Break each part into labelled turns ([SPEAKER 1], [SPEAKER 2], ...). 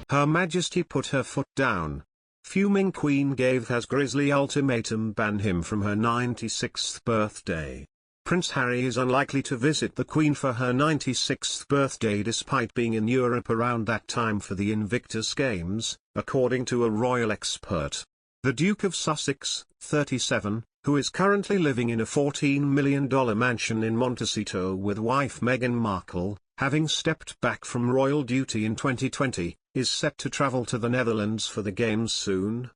[SPEAKER 1] Her Majesty put her foot down. Fuming Queen gave Haz grisly ultimatum: ban him from her 96th birthday. Prince Harry is unlikely to visit the Queen for her 96th birthday despite being in Europe around that time for the Invictus Games, according to a royal expert. The Duke of Sussex, 37, who is currently living in a $14 million mansion in Montecito with wife Meghan Markle, having stepped back from royal duty in 2020, is set to travel to the Netherlands for the Games soon.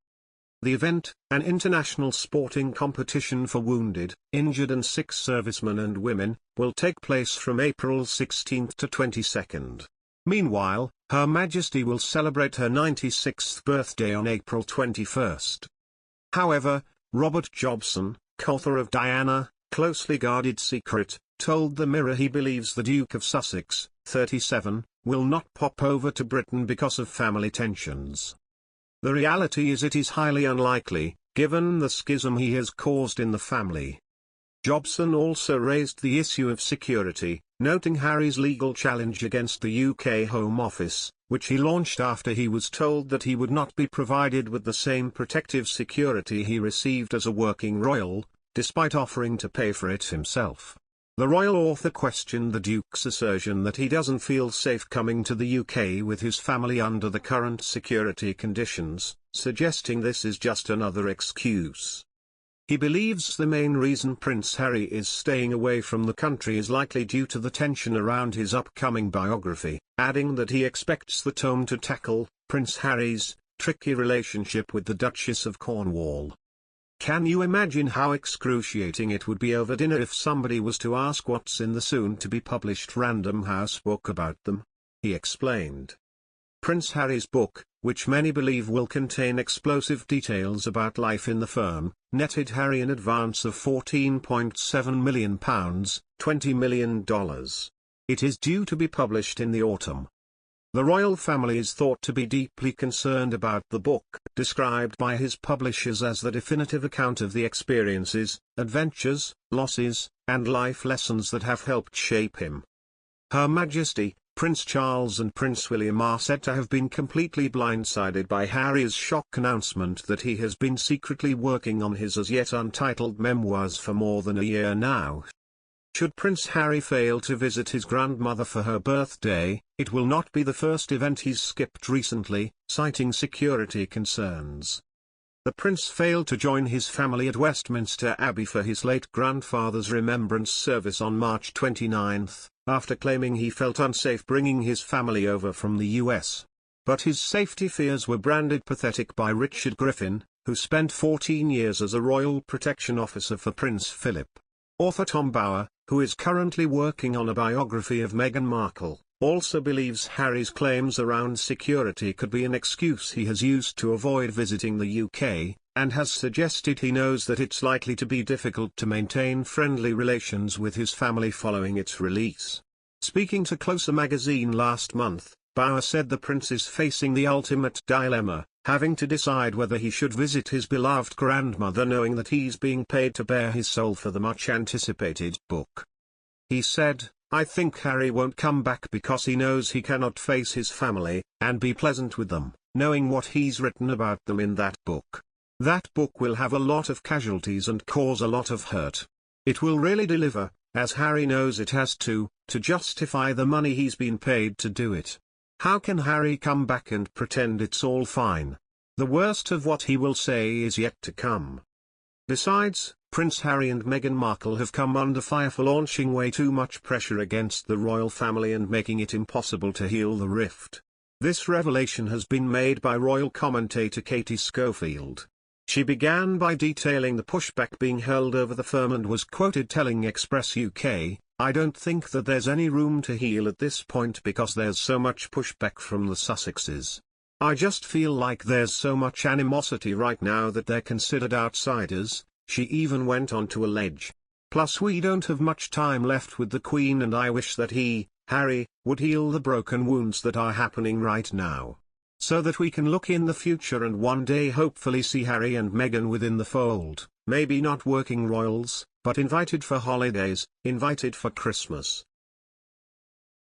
[SPEAKER 1] The event, an international sporting competition for wounded, injured and sick servicemen and women, will take place from April 16 to 22. Meanwhile, Her Majesty will celebrate her 96th birthday on April 21. However, Robert Jobson, co-author of Diana, Closely Guarded Secret, told the Mirror he believes the Duke of Sussex, 37, will not pop over to Britain because of family tensions. The reality is it is highly unlikely, given the schism he has caused in the family. Jobson also raised the issue of security, noting Harry's legal challenge against the UK Home Office, which he launched after he was told that he would not be provided with the same protective security he received as a working royal, despite offering to pay for it himself. The royal author questioned the Duke's assertion that he doesn't feel safe coming to the UK with his family under the current security conditions, suggesting this is just another excuse. He believes the main reason Prince Harry is staying away from the country is likely due to the tension around his upcoming biography, adding that he expects the tome to tackle Prince Harry's tricky relationship with the Duchess of Cornwall. Can you imagine how excruciating it would be over dinner if somebody was to ask what's in the soon-to-be-published Random House book about them? He explained. Prince Harry's book, which many believe will contain explosive details about life in the firm, netted Harry an advance of £14.7 million, $20 million. It is due to be published in the autumn. The royal family is thought to be deeply concerned about the book, described by his publishers as the definitive account of the experiences, adventures, losses, and life lessons that have helped shape him. Her Majesty, Prince Charles and Prince William are said to have been completely blindsided by Harry's shock announcement that he has been secretly working on his as yet untitled memoirs for more than a year now. Should Prince Harry fail to visit his grandmother for her birthday, it will not be the first event he's skipped recently, citing security concerns. The prince failed to join his family at Westminster Abbey for his late grandfather's remembrance service on March 29, after claiming he felt unsafe bringing his family over from the US. But his safety fears were branded pathetic by Richard Griffin, who spent 14 years as a royal protection officer for Prince Philip. Author Tom Bower, who is currently working on a biography of Meghan Markle, also believes Harry's claims around security could be an excuse he has used to avoid visiting the UK, and has suggested he knows that it's likely to be difficult to maintain friendly relations with his family following its release. Speaking to Closer magazine last month, Bower said the prince is facing the ultimate dilemma, having to decide whether he should visit his beloved grandmother knowing that he's being paid to bare his soul for the much-anticipated book. He said, "I think Harry won't come back because he knows he cannot face his family, and be pleasant with them, knowing what he's written about them in that book. That book will have a lot of casualties and cause a lot of hurt. It will really deliver, as Harry knows it has to justify the money he's been paid to do it. How can Harry come back and pretend it's all fine? The worst of what he will say is yet to come." Besides, Prince Harry and Meghan Markle have come under fire for launching way too much pressure against the royal family and making it impossible to heal the rift. This revelation has been made by royal commentator Katie Schofield. She began by detailing the pushback being held over the firm and was quoted telling Express UK, "I don't think that there's any room to heal at this point because there's so much pushback from the Sussexes. I just feel like there's so much animosity right now that they're considered outsiders," she even went on to allege. "Plus we don't have much time left with the Queen and I wish that he, Harry, would heal the broken wounds that are happening right now. So that we can look in the future and one day hopefully see Harry and Meghan within the fold, maybe not working royals, but invited for holidays, invited for Christmas,